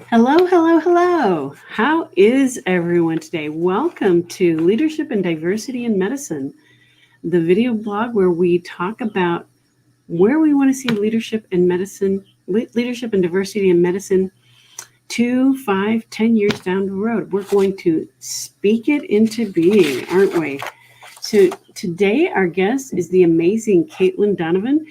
Hello, hello, hello. How is everyone today? Welcome to Leadership and Diversity in Medicine, the video blog where we talk about where we want to see leadership in medicine, leadership and diversity in medicine 2, 5, 10 years down the road. We're going to speak it into being, aren't we? So today our guest is the amazing Cait Donovan.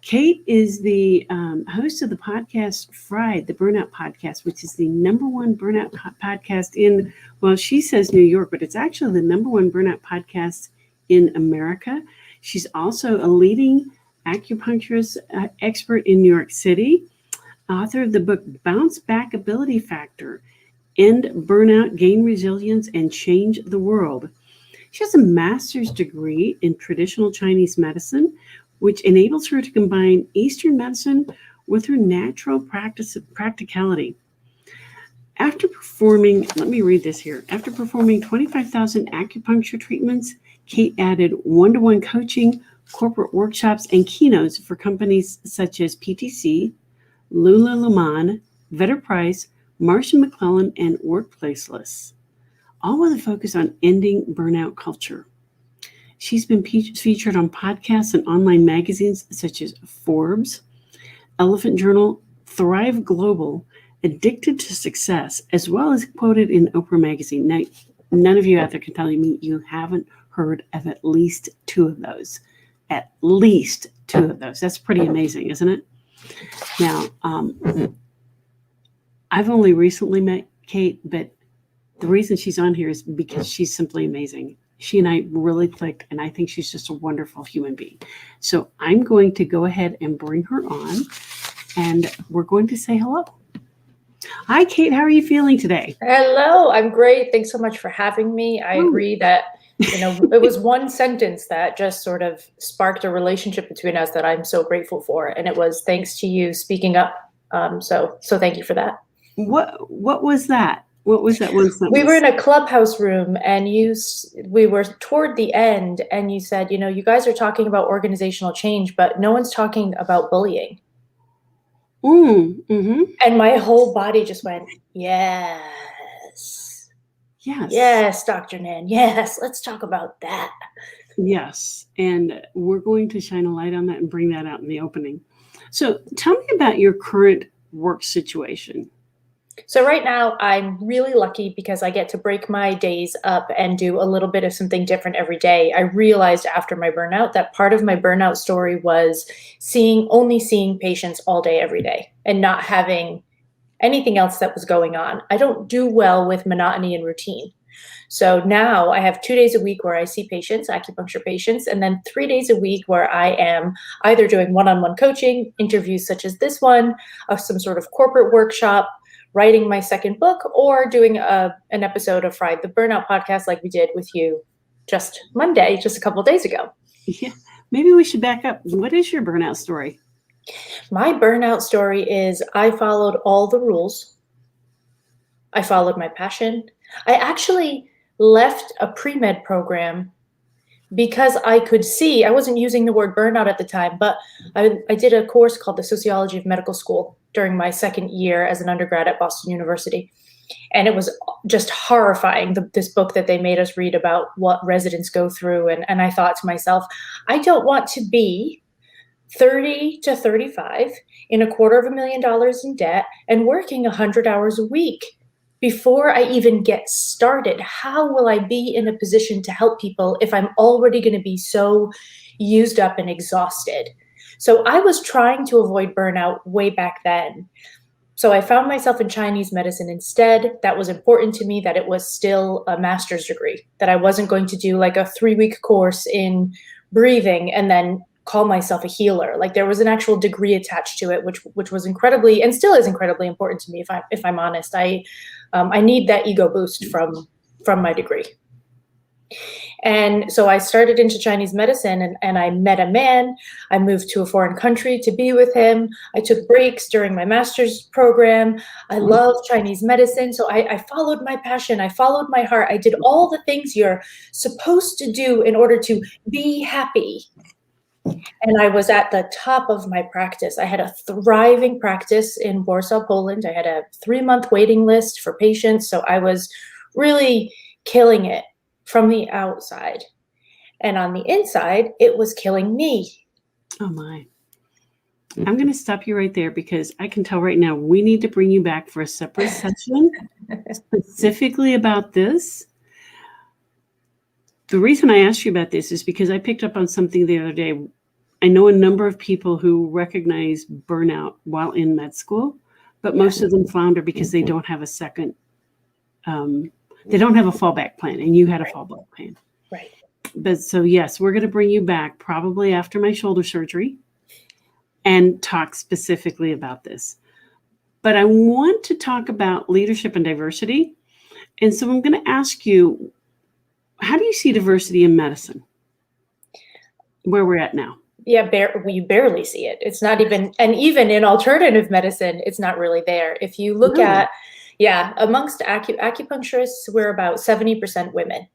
Cait is the host of the podcast Fried, the Burnout Podcast, which is the number one burnout podcast in, well, she says New York, but it's actually the number one burnout podcast in America. She's also a leading acupuncturist expert in New York City, author of the book Bounce Back Ability Factor, End Burnout, Gain Resilience, and Change the World. She has a master's degree in traditional Chinese medicine, which enables her to combine Eastern medicine with her natural practice of practicality. After performing 25,000 acupuncture treatments, Cait added one-to-one coaching, corporate workshops, and keynotes for companies such as PTC, Lululemon, Vetter Price, Marsh & McLennan, and Workplaceless, all with a focus on ending burnout culture. She's been featured on podcasts and online magazines such as Forbes, Elephant Journal, Thrive Global, Addicted to Success, as well as quoted in Oprah Magazine. Now, none of you out there can tell me you haven't heard of at least two of those. At least two of those. That's pretty amazing, isn't it? Now, I've only recently met Cait, but the reason she's on here is because she's simply amazing. She and I really clicked, and I think she's just a wonderful human being. So I'm going to go ahead and bring her on, and we're going to say hello. Hi, Cait. How are you feeling today? Hello. I'm great. Thanks so much for having me. I agree that, it was one sentence that just sort of sparked a relationship between us that I'm so grateful for. And it was thanks to you speaking up. So thank you for that. What was that? What was that one sentence? We were in a clubhouse room and we were toward the end and you said, you guys are talking about organizational change, but no one's talking about bullying. Mm-hmm. And my whole body just went, yes. Yes. Yes, Dr. Nan. Yes, let's talk about that. Yes. And we're going to shine a light on that and bring that out in the opening. So tell me about your current work situation. So right now I'm really lucky because I get to break my days up and do a little bit of something different every day. I realized after my burnout that part of my burnout story was only seeing patients all day, every day, and not having anything else that was going on. I don't do well with monotony and routine. So now I have 2 days a week where I see patients, acupuncture patients, and then 3 days a week where I am either doing one-on-one coaching, interviews such as this one, of some sort of corporate workshop, writing my second book, or doing an episode of Fried, the Burnout Podcast, like we did with you just Monday, just a couple of days ago. Yeah, maybe we should back up. What is your burnout story? My burnout story is I followed all the rules. I followed my passion. I actually left a pre-med program because I could see, I wasn't using the word burnout at the time, but I did a course called the Sociology of Medical School during my second year as an undergrad at Boston University. And it was just horrifying, this book that they made us read about what residents go through. And I thought to myself, I don't want to be 30 to 35 in $250,000 in debt and working 100 hours a week. Before I even get started, how will I be in a position to help people if I'm already going to be so used up and exhausted? So I was trying to avoid burnout way back then. So I found myself in Chinese medicine instead. That was important to me, that it was still a master's degree, that I wasn't going to do like a 3-week course in breathing and then call myself a healer. Like there was an actual degree attached to it, which was incredibly, and still is incredibly important to me. If I'm honest, I need that ego boost from my degree. And so I started into Chinese medicine and I met a man. I moved to a foreign country to be with him. I took breaks during my master's program. I love Chinese medicine. So I followed my passion. I followed my heart. I did all the things you're supposed to do in order to be happy. And I was at the top of my practice. I had a thriving practice in Warsaw, Poland. I had a 3-month waiting list for patients. So I was really killing it from the outside. And on the inside, it was killing me. Oh my. I'm going to stop you right there because I can tell right now we need to bring you back for a separate session specifically about this. The reason I asked you about this is because I picked up on something the other day. I know a number of people who recognize burnout while in med school, but most of them flounder because they don't have a second, they don't have a fallback plan, and you had a fallback plan. Right. But so, yes, we're going to bring you back probably after my shoulder surgery and talk specifically about this. But I want to talk about leadership and diversity. And so I'm going to ask you, how do you see diversity in medicine, where we're at now? Yeah, we barely see it. It's not even, and even in alternative medicine, it's not really there. If you look at, amongst acupuncturists, we're about 70% women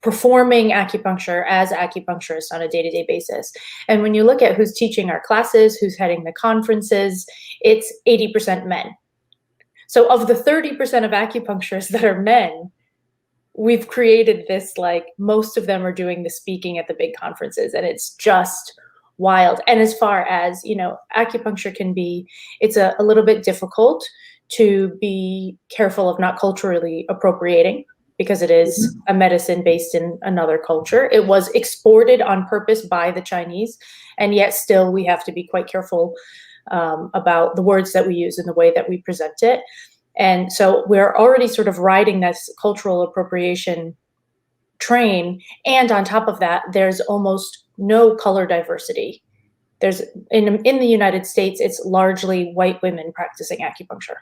performing acupuncture as acupuncturists on a day-to-day basis. And when you look at who's teaching our classes, who's heading the conferences, it's 80% men. So of the 30% of acupuncturists that are men, we've created this, like, most of them are doing the speaking at the big conferences, and it's just wild. And as far as, acupuncture can be, it's a little bit difficult to be careful of not culturally appropriating, because it is a medicine based in another culture. It was exported on purpose by the Chinese, and yet still we have to be quite careful about the words that we use and the way that we present it. And so we're already sort of riding this cultural appropriation train. And on top of that, there's almost no color diversity. There's in the United States, it's largely white women practicing acupuncture.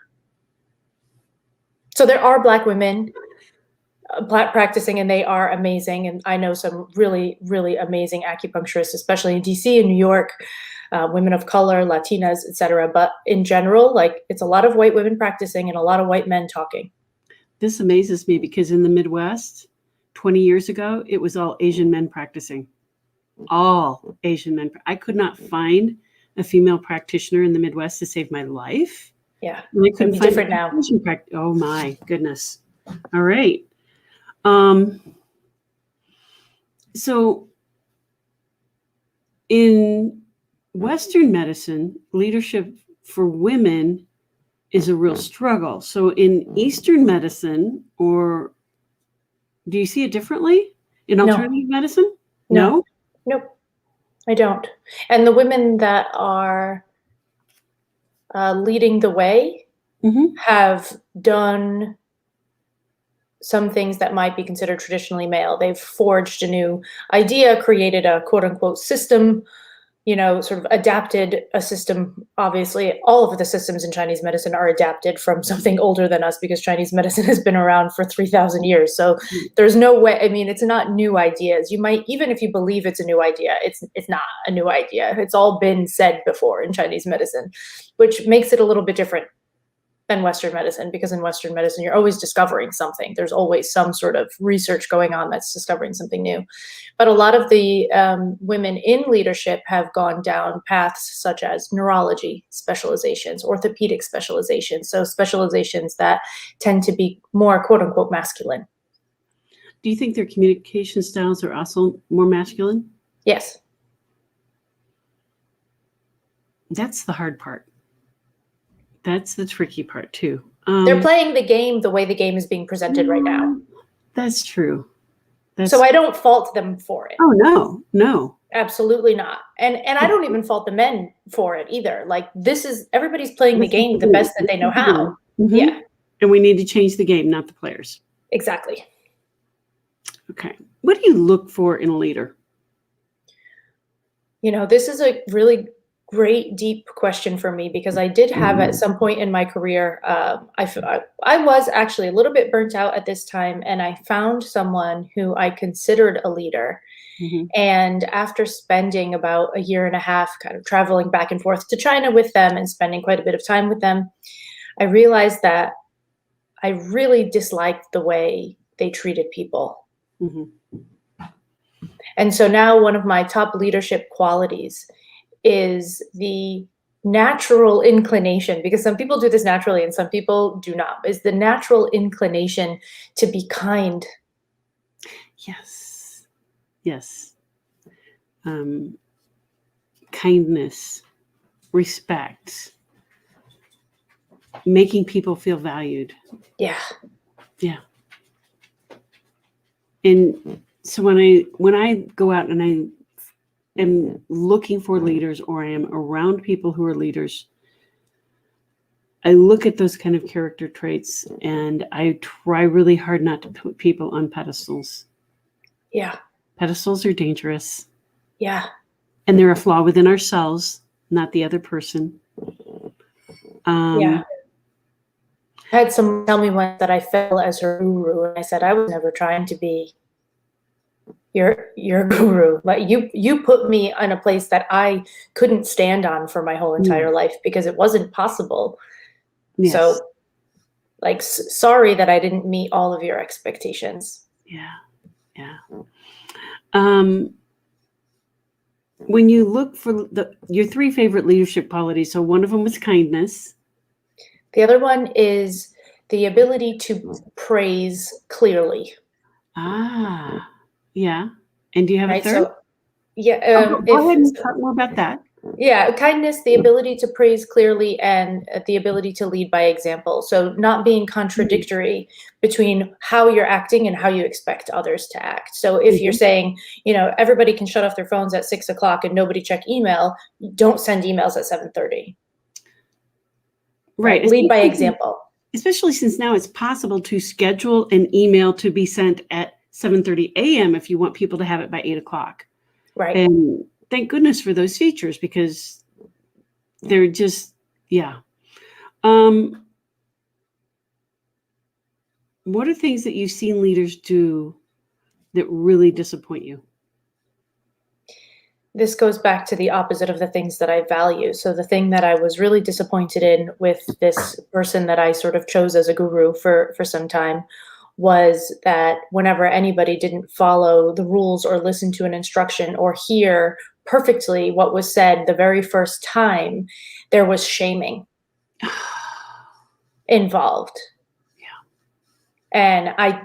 So there are Black women practicing, and they are amazing. And I know some really, really amazing acupuncturists, especially in DC and New York, women of color, Latinas, etc. But in general, like, it's a lot of white women practicing and a lot of white men talking. This amazes me because in the Midwest, 20 years ago, it was all Asian men practicing. All Asian men. I could not find a female practitioner in the Midwest to save my life. Yeah, I couldn't be find different now. Oh my goodness. All right. So in Western medicine, leadership for women is a real struggle. So in Eastern medicine, or do you see it differently in alternative medicine? No? Nope, I don't. And the women that are leading the way have done some things that might be considered traditionally male. They've forged a new idea, created a quote unquote system, sort of adapted a system. Obviously, all of the systems in Chinese medicine are adapted from something older than us, because Chinese medicine has been around for 3,000 years. So there's no way, it's not new ideas. You might, even if you believe it's a new idea, it's not a new idea. It's all been said before in Chinese medicine, which makes it a little bit different than Western medicine, because in Western medicine, you're always discovering something. There's always some sort of research going on that's discovering something new. But a lot of the women in leadership have gone down paths such as neurology specializations, orthopedic specializations, so specializations that tend to be more quote unquote masculine. Do you think their communication styles are also more masculine? Yes. That's the hard part. That's the tricky part too. They're playing the game the way the game is being presented right now. That's true. So I don't fault them for it. Oh, no. Absolutely not. And I don't even fault the men for it either. Like, everybody's playing the game the best that they know how. Mm-hmm. Yeah. And we need to change the game, not the players. Exactly. Okay. What do you look for in a leader? This is a really great, deep question for me, because I did have at some point in my career, I was actually a little bit burnt out at this time, and I found someone who I considered a leader. And after spending about a year and a half kind of traveling back and forth to China with them and spending quite a bit of time with them, I realized that I really disliked the way they treated people. And so now one of my top leadership qualities is the natural inclination, because some people do this naturally and some people do not, is the natural inclination to be kind. Yes. Yes. Kindness, respect, making people feel valued. Yeah. Yeah. And so when I go out and I am looking for leaders, or I am around people who are leaders, I look at those kind of character traits and I try really hard not to put people on pedestals. Yeah. Pedestals are dangerous. Yeah. And they're a flaw within ourselves, not the other person. Yeah. I had someone tell me once that I fell as her guru, and I said, I was never trying to be your guru. Like you put me in a place that I couldn't stand on for my whole entire life because it wasn't possible. Yes. So, like, sorry that I didn't meet all of your expectations. Yeah. Yeah. When you look for your 3 favorite leadership qualities, so one of them was kindness. The other one is the ability to praise clearly. Ah, yeah. And do you have Right? a third? So, yeah. Go ahead and talk more about that. Yeah, kindness, the ability to praise clearly, and the ability to lead by example. So not being contradictory between how you're acting and how you expect others to act. So if you're saying, everybody can shut off their phones at 6:00 and nobody check email, don't send emails at 7:30. Right. Lead by example. Especially since now it's possible to schedule an email to be sent at 7:30 a.m. if you want people to have it by 8:00. Right. And thank goodness for those features, because they're just, yeah. What are things that you've seen leaders do that really disappoint you? This goes back to the opposite of the things that I value. So the thing that I was really disappointed in with this person that I sort of chose as a guru for some time was that whenever anybody didn't follow the rules or listen to an instruction or hear perfectly what was said the very first time, there was shaming involved. Yeah. And I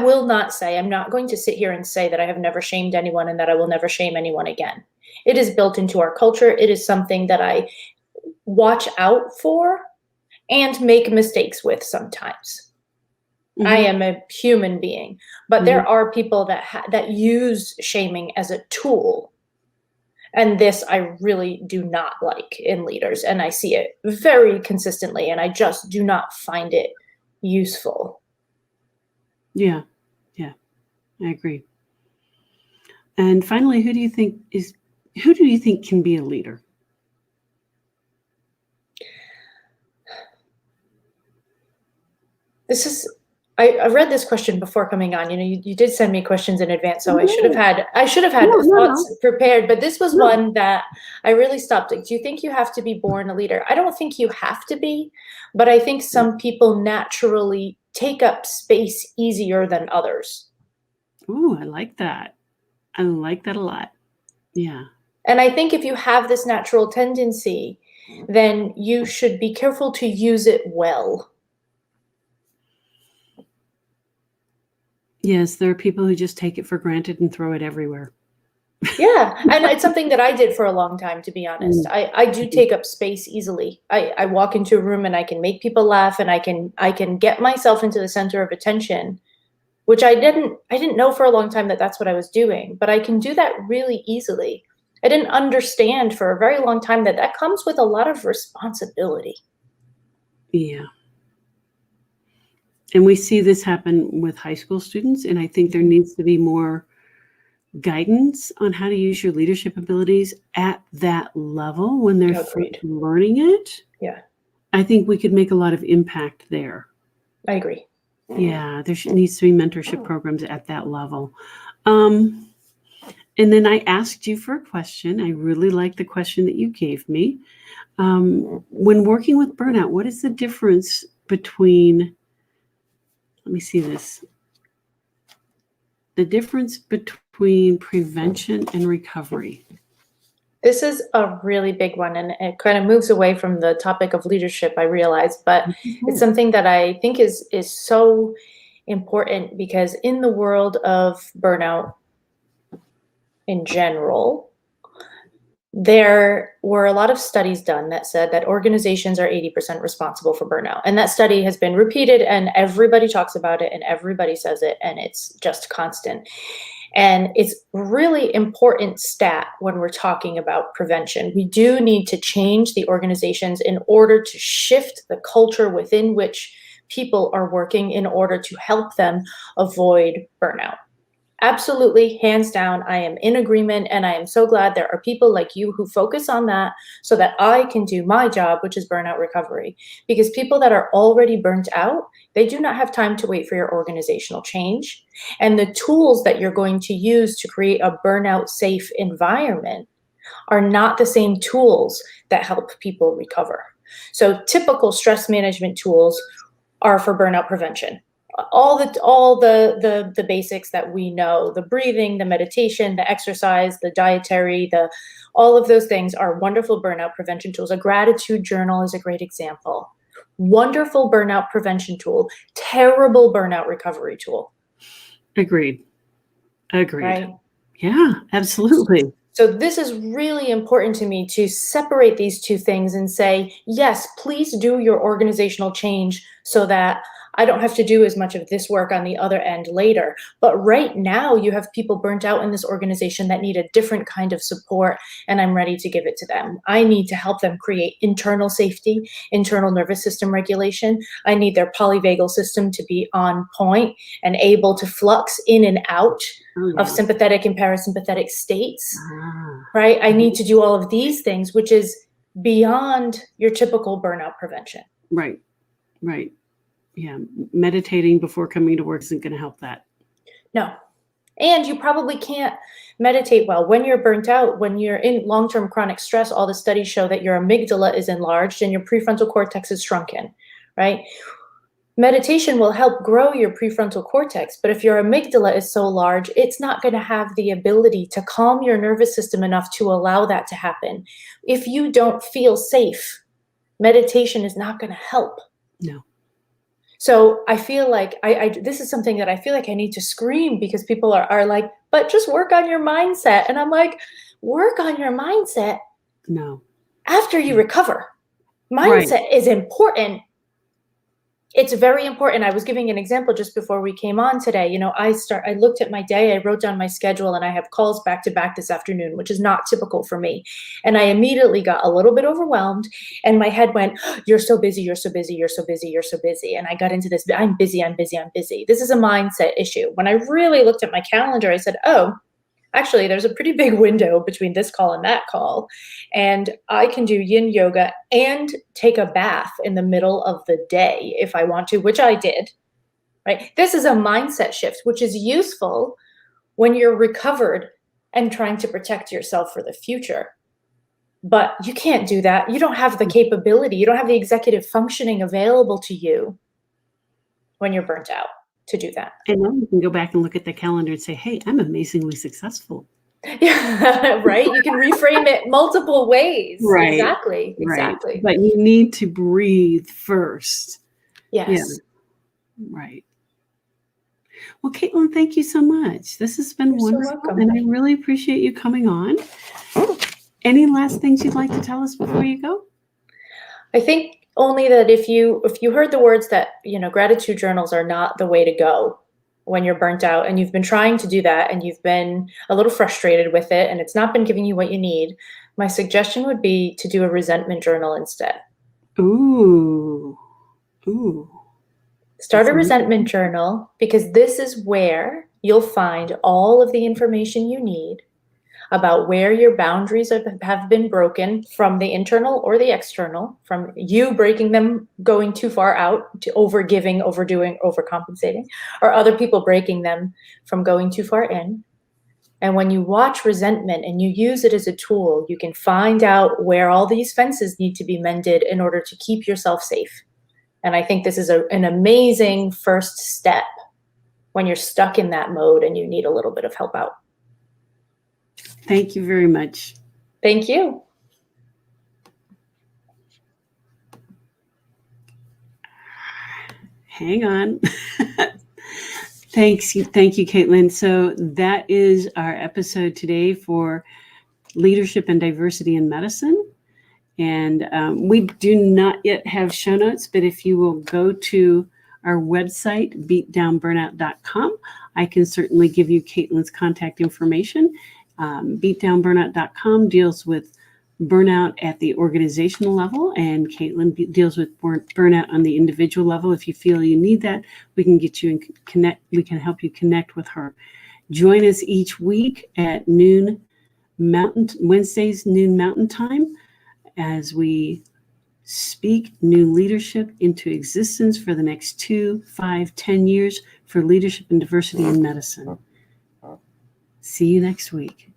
will not say, I'm not going to sit here and say that I have never shamed anyone and that I will never shame anyone again. It is built into our culture. It is something that I watch out for and make mistakes with sometimes. I am a human being, but there are people that use shaming as a tool. And this I really do not like in leaders. And I see it very consistently, and I just do not find it useful. Yeah. Yeah. I agree. And finally, who do you think can be a leader? I read this question before coming on. You did send me questions in advance, so I should have had thoughts prepared. But this was one that I really stopped. Do you think you have to be born a leader? I don't think you have to be, but I think some people naturally take up space easier than others. Ooh, I like that. I like that a lot. Yeah. And I think if you have this natural tendency, then you should be careful to use it well. Yes, there are people who just take it for granted and throw it everywhere. Yeah, and it's something that I did for a long time, to be honest. I do take up space easily. I walk into a room and I can make people laugh, and I can get myself into the center of attention, which I didn't know for a long time that that's what I was doing, but I can do that really easily. I didn't understand for a very long time that comes with a lot of responsibility. Yeah. And we see this happen with high school students, and I think there needs to be more guidance on how to use your leadership abilities at that level when they're learning it. Yeah. I think we could make a lot of impact there. I agree. Yeah, there needs to be mentorship programs at that level. And then I asked you for a question. I really like the question that you gave me. When working with burnout, what is the difference between, let me see this. the difference between prevention and recovery. This is a really big one, and it kind of moves away from the topic of leadership, I realize, but it's something that I think is so important, because in the world of burnout in general, there were a lot of studies done that said that organizations are 80% responsible for burnout. And that study has been repeated, and everybody talks about it and everybody says it, and it's just constant. And it's really important stat when we're talking about prevention. We do need to change the organizations in order to shift the culture within which people are working in order to help them avoid burnout. Absolutely, hands down, I am in agreement, and I am so glad there are people like you who focus on that so that I can do my job, which is burnout recovery. Because people that are already burnt out, they do not have time to wait for your organizational change. And the tools that you're going to use to create a burnout safe environment are not the same tools that help people recover. So typical stress management tools are for burnout prevention. All the basics that we know, the breathing, the meditation, the exercise, the dietary, all of those things are wonderful burnout prevention tools. A gratitude journal is a great example. Wonderful burnout prevention tool, terrible burnout recovery tool. Agreed. Right? Yeah, absolutely. So this is really important to me, to separate these two things and say, yes, please do your organizational change so that I don't have to do as much of this work on the other end later. But right now you have people burnt out in this organization that need a different kind of support, and I'm ready to give it to them. I need to help them create internal safety, internal nervous system regulation. I need their polyvagal system to be on point and able to flux in and out of sympathetic and parasympathetic states, right? I need to do all of these things, which is beyond your typical burnout prevention. Right. Yeah, meditating before coming to work isn't going to help that. No. And you probably can't meditate well when you're burnt out. When you're in long-term chronic stress, all the studies show that your amygdala is enlarged and your prefrontal cortex is shrunken, right? Meditation will help grow your prefrontal cortex, but if your amygdala is so large, it's not going to have the ability to calm your nervous system enough to allow that to happen. If you don't feel safe, meditation is not going to help. No. So I feel like this is something that I feel like I need to scream, because people are like, but just work on your mindset. And I'm like, work on your mindset. No. After you recover. Mindset is important. It's very important. I was giving an example just before we came on today. I looked at my day, I wrote down my schedule, and I have calls back to back this afternoon, which is not typical for me. And I immediately got a little bit overwhelmed, and my head went, you're so busy, you're so busy, you're so busy, you're so busy. And I got into this, I'm busy. This is a mindset issue. When I really looked at my calendar, I said, oh, actually, there's a pretty big window between this call and that call. And I can do yin yoga and take a bath in the middle of the day if I want to, which I did, right? This is a mindset shift, which is useful when you're recovered and trying to protect yourself for the future. But you can't do that. You don't have the capability. You don't have the executive functioning available to you when you're burnt out to do that. And then you can go back and look at the calendar and say, hey, I'm amazingly successful. Yeah, right. You can reframe it multiple ways. Right. Exactly. Right. But you need to breathe first. Yes. Yeah. Right. Well, Caitlin, thank you so much. This has been wonderful. So and I really appreciate you coming on. Any last things you'd like to tell us before you go? I think only that if you heard the words that, gratitude journals are not the way to go when you're burnt out, and you've been trying to do that and you've been a little frustrated with it and it's not been giving you what you need, my suggestion would be to do a resentment journal instead. Ooh. Start a resentment journal, because this is where you'll find all of the information you need about where your boundaries have been broken, from the internal or the external, from you breaking them, going too far out to overgiving, overdoing, overcompensating, or other people breaking them from going too far in. And when you watch resentment and you use it as a tool, you can find out where all these fences need to be mended in order to keep yourself safe. And I think this is an amazing first step when you're stuck in that mode and you need a little bit of help out. Thank you very much. Thank you. Hang on. Thank you, Caitlin. So that is our episode today for leadership and diversity in medicine. And we do not yet have show notes, but if you will go to our website, beatdownburnout.com, I can certainly give you Caitlin's contact information. Beatdownburnout.com deals with burnout at the organizational level, and Caitlin deals with burnout on the individual level. If you feel you need that, we can get you in connect. We can help you connect with her. Join us each week at Wednesdays, noon Mountain Time, as we speak new leadership into existence for the next 2, 5, 10 years for leadership and diversity in medicine. See you next week.